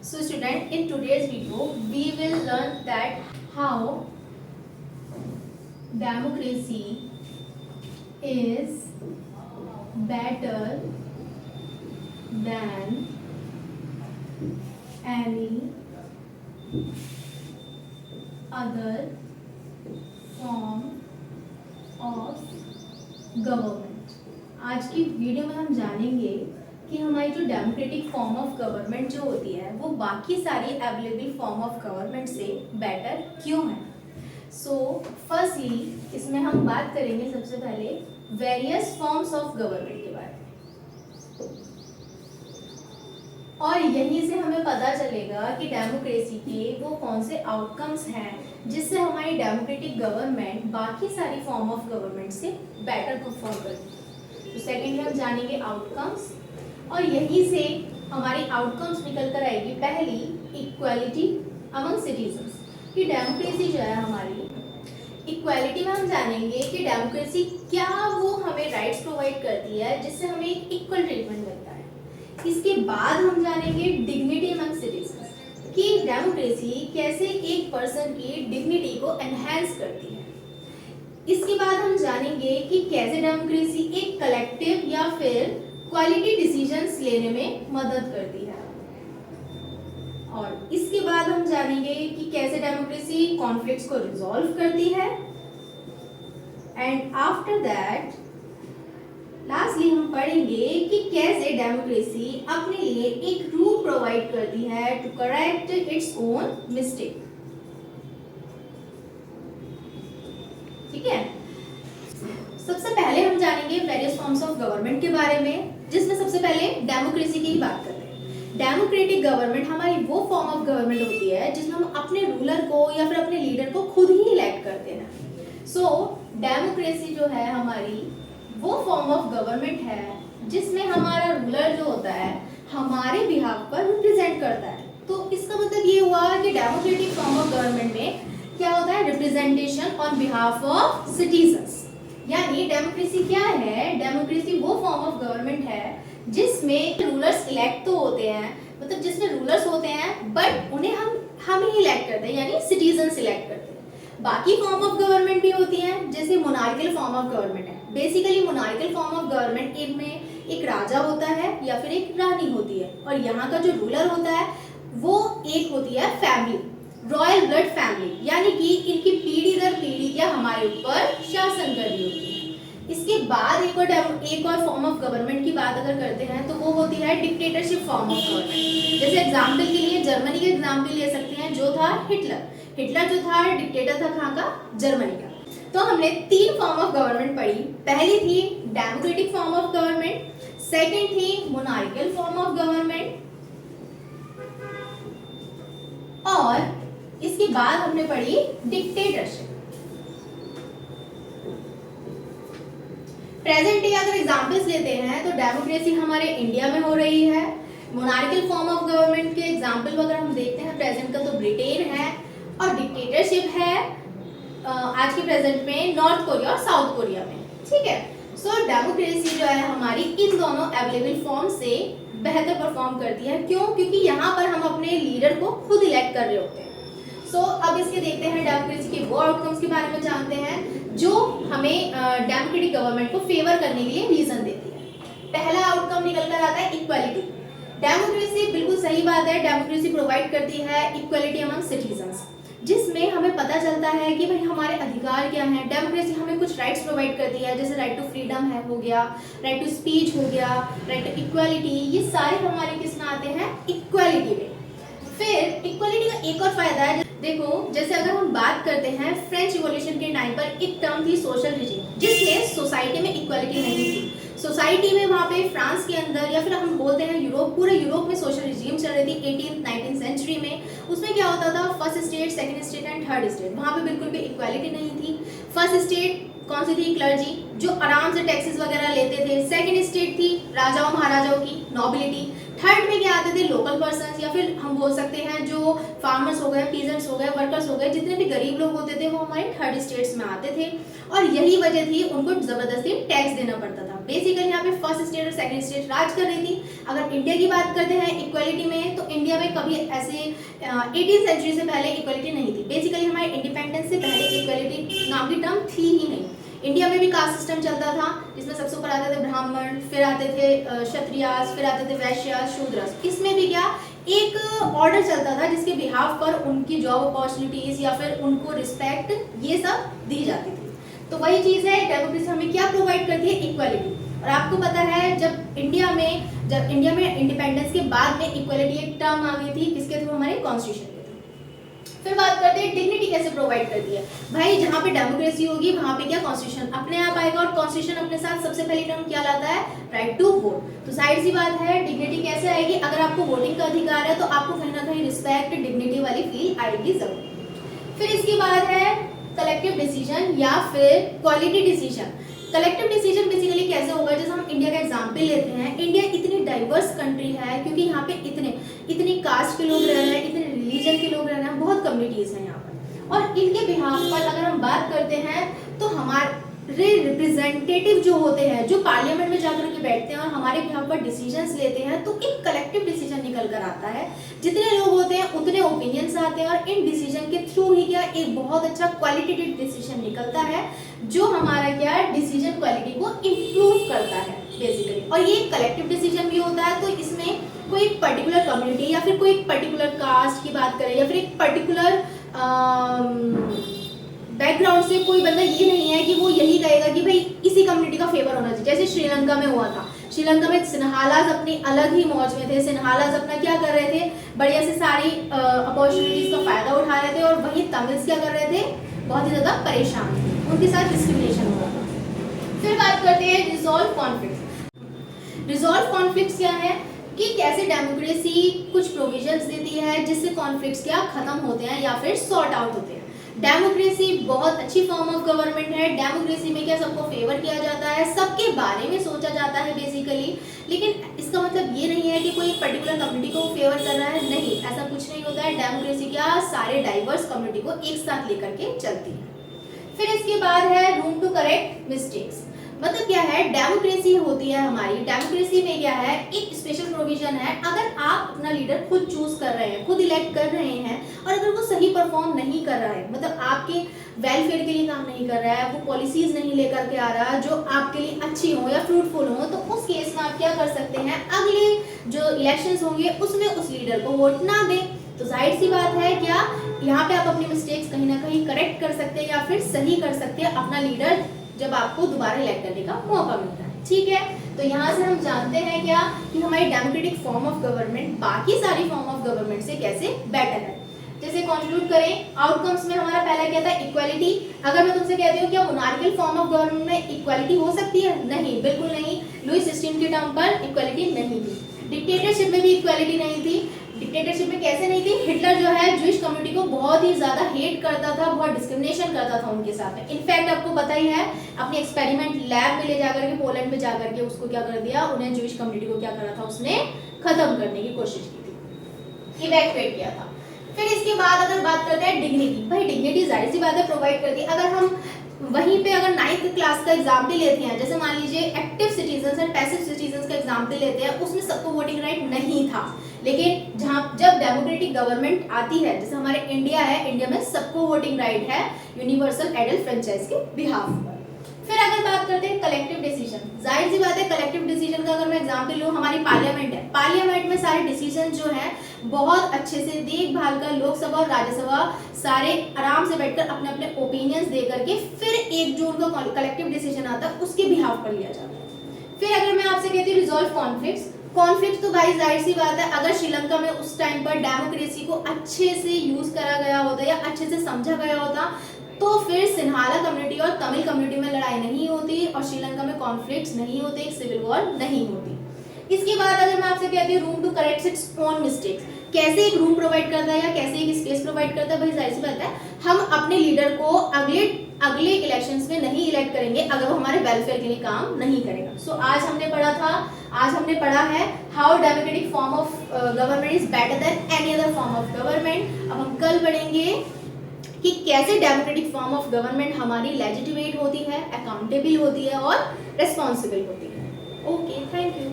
So student, in today's video we will learn that how democracy is better than any other form of government. आज की video में हम जानेंगे कि हमारी जो डेमोक्रेटिक फॉर्म ऑफ गवर्नमेंट जो होती है वो बाकी सारी अवेलेबल फॉर्म ऑफ गवर्नमेंट से बेटर क्यों है। सो फर्स्टली इसमें हम बात करेंगे सबसे पहले वेरियस फॉर्म्स ऑफ गवर्नमेंट के बारे में, और यहीं से हमें पता चलेगा कि डेमोक्रेसी के वो कौन से आउटकम्स हैं जिससे हमारी डेमोक्रेटिक गवर्नमेंट बाकी सारी फॉर्म ऑफ गवर्नमेंट से बेटर परफॉर्म करती है। तो सेकेंडली हम जानेंगे आउटकम्स, और यहीं से हमारी आउटकम्स निकल कर आएगी पहली इक्वालिटी अमंग सिटीजन्स कि डेमोक्रेसी जो है हमारी इक्वालिटी में हम जानेंगे कि डेमोक्रेसी क्या वो हमें राइट्स प्रोवाइड करती है जिससे हमें एक इक्वल ट्रीटमेंट मिलता है। इसके बाद हम जानेंगे डिग्निटी अमंग सिटीजन्स कि डेमोक्रेसी कैसे एक पर्सन की डिग्निटी को एनहांस करती है। इसके बाद हम जानेंगे कि कैसे डेमोक्रेसी एक कलेक्टिव या फिर क्वालिटी डिसीजंस लेने में मदद करती है, और इसके बाद हम जानेंगे कि कैसे डेमोक्रेसी कॉन्फ्लिक्ट्स को रिजॉल्व करती है, एंड आफ्टर दैट लास्टली हम पढ़ेंगे कि कैसे डेमोक्रेसी अपने लिए एक रूल प्रोवाइड करती है to correct its own mistake. ठीक है, सबसे पहले हम जानेंगे वेरियस फॉर्म्स ऑफ गवर्नमेंट के बारे में, जिसमें सबसे पहले डेमोक्रेसी की ही बात करते हैं। डेमोक्रेटिक गवर्नमेंट हमारी वो फॉर्म ऑफ गवर्नमेंट होती है जिसमें हम अपने रूलर को या फिर अपने लीडर को खुद ही इलेक्ट करते हैं। सो डेमोक्रेसी जो है हमारी वो फॉर्म ऑफ गवर्नमेंट है जिसमें हमारा रूलर जो होता है हमारे बिहाफ पर रिप्रेजेंट करता है। तो इसका मतलब ये हुआ कि डेमोक्रेटिक फॉर्म ऑफ गवर्नमेंट में क्या होता है, representation on behalf of citizens. यानी डेमोक्रेसी क्या है, डेमोक्रेसी वो फॉर्म ऑफ गवर्नमेंट है जिसमें रूलर्स इलेक्ट तो होते हैं, मतलब जिसमें रूलर्स होते हैं बट उन्हें हम ही इलेक्ट करते हैं, यानी सिटीजन्स इलेक्ट करते हैं। बाकी फॉर्म ऑफ गवर्नमेंट भी होती हैं, जैसे मोनार्किकल फॉर्म ऑफ गवर्नमेंट है। Basically monarchical form of government इनमें एक राजा होता है या फिर एक रानी होती है, और यहाँ का जो रूलर होता है वो एक होती है फैमिली, रॉयल ब्लड फैमिली, यानी कि इनकी पीढ़ी दर पीढ़ी या हमारे ऊपर शासन कर रही होती है। इसके बाद एक और फॉर्म ऑफ गवर्नमेंट की बात अगर करते हैं तो वो होती है डिक्टेटरशिप फॉर्म ऑफ गवर्नमेंट। जैसे एग्जाम्पल के लिए जर्मनी के एग्जाम्पल ले सकते हैं, जो था हिटलर जो था डिक्टेटर था कहाँ का, जर्मनी का। तो हमने 3 फॉर्म ऑफ गवर्नमेंट पढ़ी। पहली थी democratic form of government, second थी मोनार्किकल फॉर्म ऑफ गवर्नमेंट, और इसके बाद हमने पढ़ी डिक्टेटरशिप। प्रेजेंट डे अगर एग्जांपल्स लेते हैं तो डेमोक्रेसी हमारे इंडिया में हो रही है। मोनार्किकल फॉर्म ऑफ गवर्नमेंट के एग्जांपल अगर हम देखते हैं प्रेजेंट का तो ब्रिटेन है, और डिक्टेटरशिप है आज के प्रेजेंट में नॉर्थ कोरिया और साउथ कोरिया में। ठीक है, सो डेमोक्रेसी जो है हमारी इन दोनों अवेलेबल फॉर्म से बेहतर परफॉर्म करती है। क्यों? क्योंकि यहाँ पर हम अपने लीडर को खुद इलेक्ट कर रहे होते हैं। सो अब इसके देखते हैं डेमोक्रेसी के वो आउटकम्स के बारे में जानते हैं जो हमें डेमोक्रेटिक गवर्नमेंट को फेवर करने के लिए रीजन देती है। पहला आउटकम निकल कर आता है इक्वालिटी। डेमोक्रेसी, बिल्कुल सही बात है, डेमोक्रेसी प्रोवाइड करती है इक्वालिटी अमंग सिटीजन्स, जिसमें हमें पता चलता है कि भाई हमारे अधिकार क्या हैं। डेमोक्रेसी हमें कुछ राइट्स प्रोवाइड करती है, जैसे राइट टू फ्रीडम है हो गया, राइट टू स्पीच हो गया, राइट टू इक्वालिटी, ये सारे हमारे किस में आते हैं, इक्वालिटी में। फिर इक्वालिटी का एक और फायदा है, देखो जैसे अगर हम बात करते हैं फ्रेंच रिवॉल्यूशन के टाइम पर एक टर्म थी सोशल रिजीम, जिसमें सोसाइटी में इक्वालिटी नहीं थी। सोसाइटी में वहाँ पे फ्रांस के अंदर या फिर हम बोलते हैं यूरोप, पूरे यूरोप में सोशल रिजीम चल रही थी 18th-19th सेंचुरी में। उसमें क्या होता था, first state, second state and third state, वहाँ पे बिल्कुल भी इक्वालिटी नहीं थी। फर्स्ट स्टेट कौन सी थी, क्लर्जी, जो आराम से टैक्सेस वगैरह लेते थे। सेकंड स्टेट थी राजाओं महाराजाओं की, नॉबिलिटी। थर्ड में क्या आते थे, लोकल पर्सन, या फिर हम बोल सकते हैं जो फार्मर्स हो गए, पीजेंट्स हो गए, वर्कर्स हो गए, जितने भी गरीब लोग होते थे वो हमारे थर्ड स्टेट्स में आते थे, और यही वजह थी उनको जबरदस्ती टैक्स देना पड़ता था। बेसिकली यहाँ पे फर्स्ट स्टेट और सेकंड स्टेट राज कर रही थी। अगर इंडिया की बात करते हैं इक्वालिटी में, तो इंडिया में कभी ऐसे 18th सेंचुरी से पहले इक्वालिटी नहीं थी। बेसिकली हमारे इंडिपेंडेंस से पहले इक्वालिटी नाम की टर्म थी ही नहीं। इंडिया में भी कास्ट सिस्टम चलता था, जिसमें सबसे ऊपर आते थे ब्राह्मण, फिर आते थे क्षत्रियास, फिर आते थे वैश्यास, शूद्रस। इसमें भी क्या एक ऑर्डर चलता था जिसके बिहाफ पर उनकी जॉब अपॉर्चुनिटीज या फिर उनको रिस्पेक्ट ये सब दी जाती थी। तो वही चीज है, डेमोक्रेसी हमें क्या प्रोवाइड करती है, इक्वालिटी। और आपको पता है जब इंडिया में इंडिपेंडेंस के बाद में इक्वालिटी एक टर्म आ गई थी, किसके थ्रू, हमारे कॉन्स्टिट्यूशन। फिर बात करते हैं डिग्निटी कैसे प्रोवाइड करती है। भाई जहाँ पे डेमोक्रेसी होगी वहाँ पे क्या, कॉन्स्टिट्यूशन अपने आप आएगा, और कॉन्स्टिट्यूशन अपने साथ सबसे पहली टर्म क्या लाता है, राइट टू वोट। तो जाहिर सी बात है डिग्निटी कैसे आएगी, अगर आपको वोटिंग का अधिकार है तो आपको कहीं ना कहीं रिस्पेक्ट, डिग्निटी वाली फील आएगी जरूर। फिर इसके बाद है कलेक्टिव डिसीजन या फिर quality decision. Collective decision basically कैसे होगा, जैसे हम इंडिया का एग्जांपल लेते हैं। इंडिया इतनी डाइवर्स कंट्री है क्योंकि यहाँ पे इतनी कास्ट के लोग रह रहे हैं, इतने रिलीजन के लोग रह रहे हैं, बहुत कम्युनिटीज हैं यहाँ पर। और इनके बिहाफ पर अगर हम बात करते हैं तो हमारे रिप्रेजेंटेटिव जो होते हैं, जो पार्लियामेंट में जाकर के बैठते हैं और हमारे बिहाफ पर डिसीजंस लेते हैं, तो एक कलेक्टिव डिसीजन निकल कर आता है। जितने लोग होते हैं उतने ओपिनियंस आते हैं, और इन डिसीजन के थ्रू ही क्या एक बहुत अच्छा क्वालिटेटिव डिसीजन निकलता है, जो हमारा क्या डिसीजन क्वालिटी को इम्प्रूव करता है बेसिकली। और ये कलेक्टिव डिसीजन भी होता है, तो इसमें कोई एक पर्टिकुलर कम्युनिटी या फिर कोई एक पर्टिकुलर कास्ट की बात करें, या फिर एक पर्टिकुलर बैकग्राउंड से कोई बंदा ये नहीं है कि वो यही कहेगा कि भाई इसी कम्युनिटी का फेवर होना चाहिए। जैसे श्रीलंका में हुआ था, श्रीलंका में सिन्हालाज अपनी अलग ही मौज में थे। सिन्हालाज अपना क्या कर रहे थे, बढ़िया से सारी अपॉर्चुनिटीज का फायदा उठा रहे थे, और वहीं तमिल्स क्या कर रहे थे, बहुत ही ज्यादा परेशान थे, उनके साथ डिस्क्रिमिनेशन हो रहा था। फिर बात करते हैं रिजॉल्व कॉन्फ्लिक्ट। रिजॉल्व कॉन्फ्लिक्ट क्या है कि कैसे डेमोक्रेसी कुछ प्रोविजंस देती है जिससे कॉन्फ्लिक्ट्स क्या खत्म होते हैं या फिर सॉर्ट आउट होते हैं। डेमोक्रेसी बहुत अच्छी फॉर्म ऑफ गवर्नमेंट है। डेमोक्रेसी में क्या सबको फेवर किया जाता है, सबके बारे में सोचा जाता है बेसिकली। लेकिन इसका मतलब ये नहीं है कि कोई पर्टिकुलर कम्युनिटी को फेवर कर रहा है, नहीं, ऐसा कुछ नहीं होता है। डेमोक्रेसी क्या सारे डाइवर्स कम्युनिटी को एक साथ लेकर के चलती है। फिर इसके बाद है रूम टू करेक्ट मिस्टेक्स। मतलब क्या है, डेमोक्रेसी होती है हमारी, डेमोक्रेसी में क्या है एक स्पेशल प्रोविजन है। अगर आप अपना लीडर खुद चूज कर रहे हैं, खुद इलेक्ट कर रहे हैं, और अगर वो सही परफॉर्म नहीं कर रहा है, मतलब आपके वेलफेयर के लिए काम नहीं कर रहा है, वो पॉलिसीज नहीं लेकर के आ रहा जो आपके लिए अच्छी हो या फ्रूटफुल हो, तो उस केस में आप क्या कर सकते हैं, अगले जो इलेक्शंस होंगे उसमें उस लीडर को वोट ना दें। तो जाहिर सी बात है क्या यहाँ पे आप अपनी मिस्टेक्स कहीं ना कहीं करेक्ट कर सकते हैं या फिर सही कर सकते हैं अपना लीडर जब आपको दोबारा इलेक्ट करने का मौका मिलता है। ठीक है, तो यहाँ से हम जानते हैं क्या कि हमारी डेमोक्रेटिक फॉर्म ऑफ गवर्नमेंट बाकी सारी फॉर्म ऑफ गवर्नमेंट से कैसे बेटर है। जैसे कंक्लूड करें, आउटकम्स में हमारा पहला क्या था, इक्वालिटी। अगर मैं तुमसे कहती हूँ क्या मोनार्कियल फॉर्म ऑफ गवर्नमेंट में इक्वालिटी हो सकती है, नहीं, बिल्कुल नहीं। लुईस 16 के टर्म पर इक्वालिटी नहीं थी। डिक्टेटरशिप में भी इक्वालिटी नहीं थी। डिक्टेटरशिप में कैसे नहीं थी, हिटलर जो है ज्यूइश कम्युनिटी को बहुत ही ज्यादा हेट करता था, बहुत डिस्क्रिमिनेशन करता था उनके साथ में। इनफैक्ट आपको पता ही है, अपने एक्सपेरिमेंट लैब में ले जाकर के पोलैंड में जाकर के उसको क्या कर दिया, उन्हें ज्यूइश कम्युनिटी को क्या करा था, उसने खत्म करने की कोशिश की थी, इवैक्यूएट किया था। फिर इसके बाद अगर बात करते हैं डिग्निटी, भाई डिग्निटी जाहिर सी बात है प्रोवाइड करती है। अगर हम वहीं पे अगर 9th क्लास का एग्जाम्पल लेते हैं, जैसे मान लीजिए active citizens and passive citizens का एग्जाम्पल लेते हैं, उसमें सबको वोटिंग राइट नहीं था। लेकिन जब डेमोक्रेटिक गवर्नमेंट आती है, जैसे हमारे इंडिया है, इंडिया में सबको वोटिंग राइट है यूनिवर्सल एडल्ट फ्रेंचाइज के बिहाफ पर। फिर अगर बात करते हैं कलेक्टिव डिसीजन, जाहिर सी बात है कलेक्टिव डिसीजन का अगर मैं एग्जांपल लूं, हमारी पार्लियामेंट है, पार्लियामेंट में सारे डिसीजन जो है बहुत अच्छे से देखभाल कर लोकसभा और राज्यसभा सारे आराम से बैठकर अपने अपने ओपिनियंस दे करके फिर 1 जून का कलेक्टिव डिसीजन आता है, उसके बिहाफ पर लिया जाता है। फिर अगर मैं आपसे कहती हूँ रिजॉल्व कॉन्फ्लिक्ट, तो भाई जाहिर सी बात है, अगर श्रीलंका में उस टाइम पर डेमोक्रेसी को अच्छे से यूज करा गया होता या अच्छे से समझा गया होता, तो फिर सिन्हाला कम्युनिटी और तमिल कम्युनिटी में लड़ाई नहीं होती और श्रीलंका में कॉन्फ्लिक्ट्स नहीं होते, एक सिविल वॉर नहीं होती। इसके बाद अगर मैं आपसे कहती हूँ room to correct its own mistakes, कैसे एक रूम प्रोवाइड करता है या कैसे एक स्पेस प्रोवाइड करता है, भाई जाहिर सी बात है हम अपने लीडर को अगले इलेक्शंस में नहीं इलेक्ट करेंगे अगर वो हमारे वेलफेयर के लिए काम नहीं करेगा। सो आज हमने पढ़ा था आज हमने पढ़ा है how democratic form of government is better than any other form of government. अब हम कल पढ़ेंगे कि कैसे डेमोक्रेटिक फॉर्म ऑफ गवर्नमेंट हमारी लेजिटिमेट होती है, अकाउंटेबल होती है और रिस्पॉन्सिबल होती है। Okay, thank you.